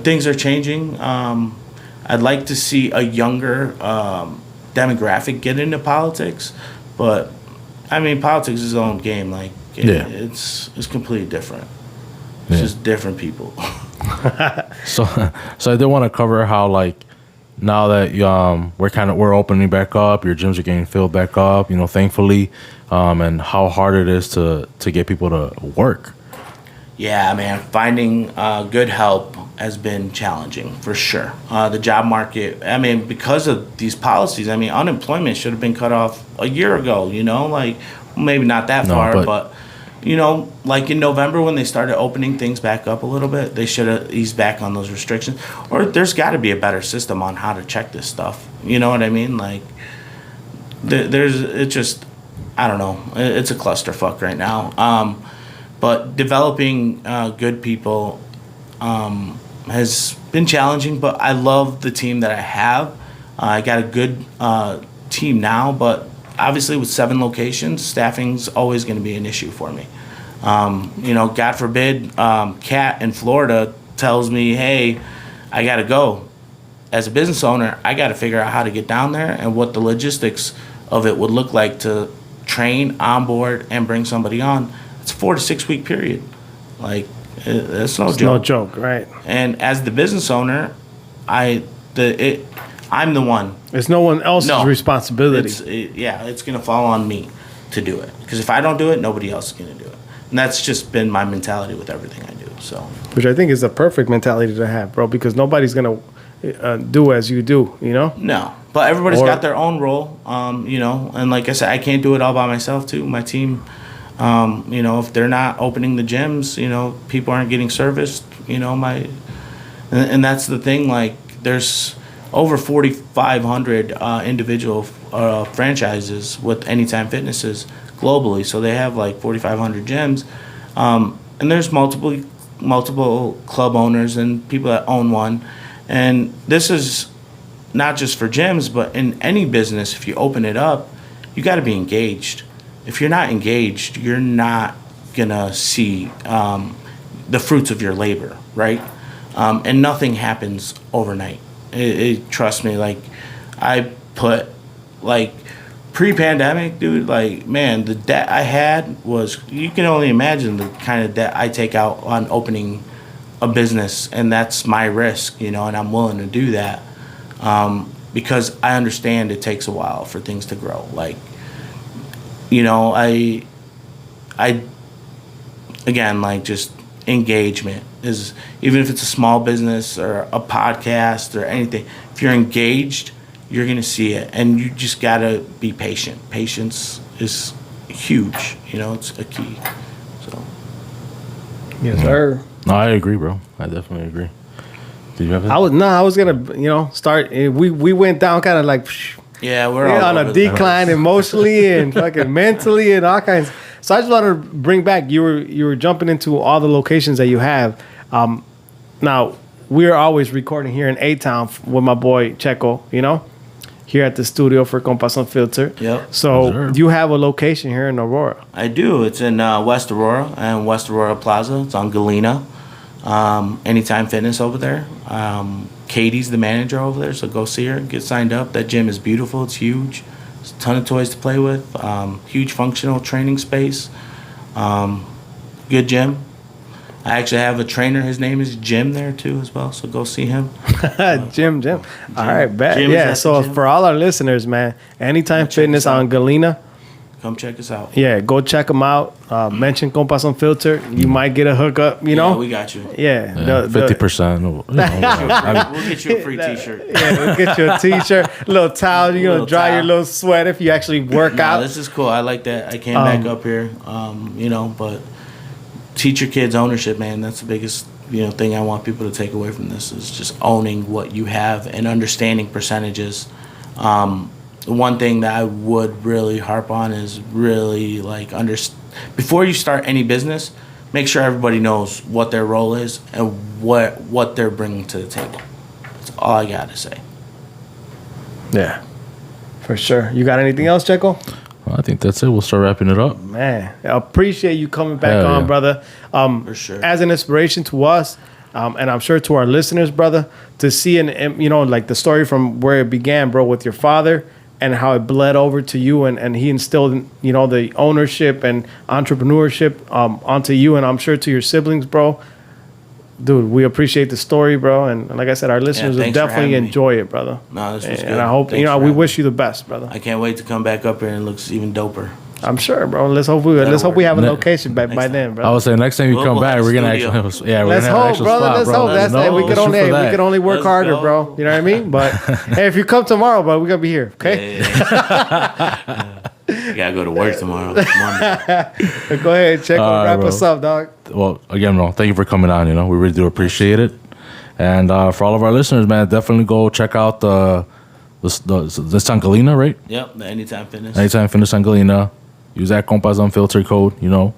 things are changing. I'd like to see a younger demographic get into politics, but I mean, politics is its own game. Like, it's completely different. It's just different people. So I did want to cover how, like, now that we're opening back up, your gyms are getting filled back up, thankfully, and how hard it is to get people to work. Yeah, man, finding good help has been challenging for sure. The job market, I mean, because of these policies, I mean, unemployment should have been cut off a year ago, like, maybe not that far, but like in November when they started opening things back up a little bit, they should have eased back on those restrictions. Or there's got to be a better system on how to check this stuff. You know what I mean? Like, it's just, I don't know. It's a clusterfuck right now. But developing good people has been challenging, but I love the team that I have. I got a good team now, but obviously with 7 locations, staffing's always going to be an issue for me. God forbid, Kat in Florida tells me, hey, I got to go. As a business owner, I got to figure out how to get down there and what the logistics of it would look like to train, onboard, and bring somebody on. It's a 4 to 6 week period. Like, it's no joke. No joke, right? And as the business owner, I'm the one. It's no one else's responsibility. It's going to fall on me to do it. Because if I don't do it, nobody else is going to do it. And that's just been my mentality with everything I do. So, which I think is the perfect mentality to have, bro, because nobody's going to do as you do, No. But everybody's got their own role, and like I said, I can't do it all by myself, too. My team, if they're not opening the gyms, people aren't getting serviced, and that's the thing, like, there's over 4,500 individual franchises with Anytime Fitnesses globally, so they have like 4,500 gyms, and there's multiple club owners and people that own one, and this is not just for gyms, but in any business. If you open it up, you got to be engaged. If you're not engaged, you're not gonna see the fruits of your labor, right? And nothing happens overnight. Trust me, like, I put, like, pre-pandemic, dude, like, man, the debt I had was, you can only imagine the kind of debt I take out on opening a business, and that's my risk, and I'm willing to do that because I understand it takes a while for things to grow. Like, I again, like, just engagement is, even if it's a small business or a podcast or anything, if you're engaged, you're going to see it, and you just got to be patient. Patience is huge, it's a key. So, yes, sir. No, I agree, bro. I definitely agree. Did you have it? I was gonna, start. We went down kind of like, we're all all on a decline emotionally and fucking mentally and all kinds. So I just want to bring back, you were jumping into all the locations that you have. Now we're always recording here in A-Town with my boy Checo, here at the studio for Compas Unfiltered. Yep. So you have a location here in Aurora. I do. It's in West Aurora and West Aurora Plaza. It's on Galena. Anytime Fitness over there. Katie's the manager over there, so go see her. Get signed up. That gym is beautiful. It's huge. There's a ton of toys to play with. Huge functional training space. Good gym. I actually have a trainer. His name is Jim there too as well. So go see him. Jim. All right, bet. Jim is Yeah. at So the gym. for all our listeners, man, Anytime Check Fitness us out. on Galena. Come check us out. Yeah, go check them out. Mention Compas Unfiltered. You might get a hookup. You know. Yeah, we got you. Yeah. 50%. We'll get you a free T-shirt. Yeah, we'll get you a t-shirt, a little towel. You're gonna Little dry your towel. little sweat if you actually work Nah, out. this is cool. I like that. I came back up here, but teach your kids ownership, man. That's the biggest, thing I want people to take away from this is just owning what you have and understanding percentages. One thing that I would really harp on is really before you start any business, make sure everybody knows what their role is and what they're bringing to the table. That's all I got to say. Yeah, for sure. You got anything else, Checo? I think that's it. We'll start wrapping it up. Man, I appreciate you coming back Hell on, yeah. brother. For sure. As an inspiration to us, and I'm sure to our listeners, brother, to see like the story from where it began, bro, with your father and how it bled over to you, and he instilled, the ownership and entrepreneurship onto you, and I'm sure to your siblings, bro. Dude, we appreciate the story, bro, and like I said, our listeners will thanks for definitely having me. enjoy it, brother. No, this was good. And I hope Thanks for we having wish you the best, brother. I can't wait to come back up here and it looks even doper. I'm sure, bro. Let's hope we have a location by then, bro. I would say next time you come We'll back, have a we're gonna studio. actually we're Let's gonna have an hope, actual brother. spot, Let's bro. hope. That's No, that. We let's can shoot for we that. can only work Let's harder, go. bro. You know what I mean? But hey, if you come tomorrow, bro, we're gonna be here. Okay. You gotta go to work tomorrow. Monday. Go ahead, check. All right, Wrap bro. us up, dog. Well, again, bro, thank you for coming on. We really do appreciate it. And for all of our listeners, man, definitely go check out the San Galena, right? Yep, the Anytime Fitness. Anytime Fitness San Galena. Use that Compas Unfiltered code, Let them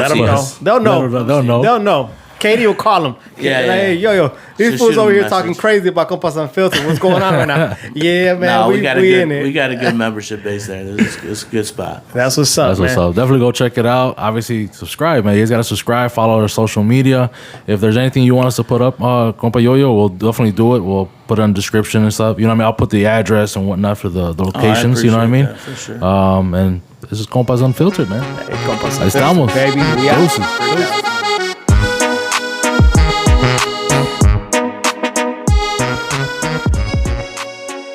see know. us. They'll know. They'll know. They'll know. Katie will call them. Yeah, Like, yeah. hey, yo, these Just fools shoot 'em over a here message. talking crazy about Compas Unfiltered. What's going on right now? Yeah, man, No, we got a in good it. we got a good membership base there. It's a good spot. That's what's up, That's what's man. up. Definitely go check it out. Obviously, subscribe, man. You guys got to subscribe, follow our social media. If there's anything you want us to put up, Compa Yo-Yo, we'll definitely do it. We'll put it in the description and stuff. You know what I mean? I'll put the address and whatnot for the locations. You know what I mean? appreciate that, for sure. And this is Compas Unfiltered, man. Hey, Compas Ahí Unfiltered, estamos. baby. We out. Deuces.